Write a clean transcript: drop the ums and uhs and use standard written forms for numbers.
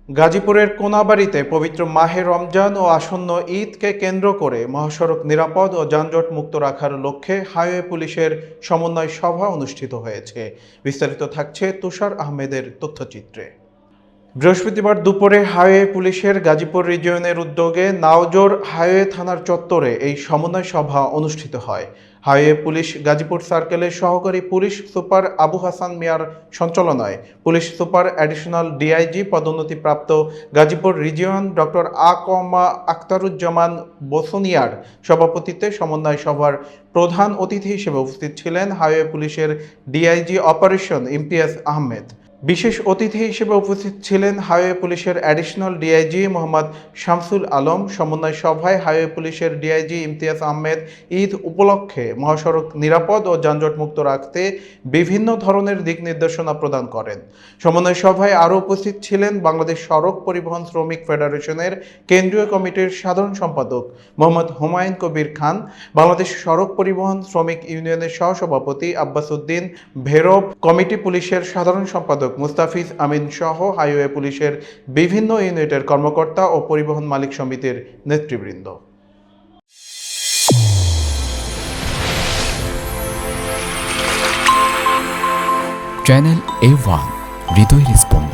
গাজীপুরের কোনাবাড়ীতে পবিত্র মাহে রমজান ও আসন্ন ঈদকে কেন্দ্র করে মহাসড়ক নিরাপদ ও যানজট মুক্ত রাখার লক্ষ্যে হাইওয়ে পুলিশের সমন্বয় সভা অনুষ্ঠিত হয়েছে। বিস্তারিত থাকছে তুষার আহমেদের তথ্যচিত্রে। বৃহস্পতিবার দুপুরে হাইওয়ে পুলিশের গাজীপুর রিজিয়নের উদ্যোগে নাওজোর হাইওয়ে থানার চত্বরে এই সমন্বয় সভা অনুষ্ঠিত হয়। হাইওয়ে পুলিশ গাজীপুর সার্কেলের সহকারী পুলিশ সুপার আবু হাসান মিয়ার সঞ্চালনায় পুলিশ সুপার অ্যাডিশনাল ডিআইজি পদোন্নতিপ্রাপ্ত গাজীপুর রিজিয়ন ডক্টর আখতারুজ্জামান বসুনিয়ার সভাপতিত্বে সমন্বয় সভার প্রধান অতিথি হিসেবে উপস্থিত ছিলেন হাইওয়ে পুলিশের ডিআইজি অপারেশন ইমতিয়াজ আহমেদ। বিশেষ অতিথি হিসেবে উপস্থিত ছিলেন হাইওয়ে পুলিশের অ্যাডিশনাল ডিআইজি মোহাম্মদ শামসুল আলম। সমন্বয় সভায় হাইওয়ে পুলিশের ডিআইজি ইমতিয়াজ আহমেদ ঈদ উপলক্ষে মহাসড়ক নিরাপদ ও যানজট মুক্ত রাখতে বিভিন্ন ধরনের দিক নির্দেশনা প্রদান করেন। সমন্বয় সভায় আরও উপস্থিত ছিলেন বাংলাদেশ সড়ক পরিবহন শ্রমিক ফেডারেশনের কেন্দ্রীয় কমিটির সাধারণ সম্পাদক মোহাম্মদ হুমায়ুন কবির খান, বাংলাদেশ সড়ক পরিবহন শ্রমিক ইউনিয়নের সহসভাপতি আব্বাস উদ্দিন ভেরব, কমিটি পুলিশের সাধারণ সম্পাদক মুস্তাফিজ আমিন সহ হাইওয়ে পুলিশের বিভিন্ন ইউনিটের কর্মকর্তা ও পরিবহন মালিক সমিতির নেতৃবৃন্দ। চ্যানেল A1 হৃদয়ের স্পন্দন।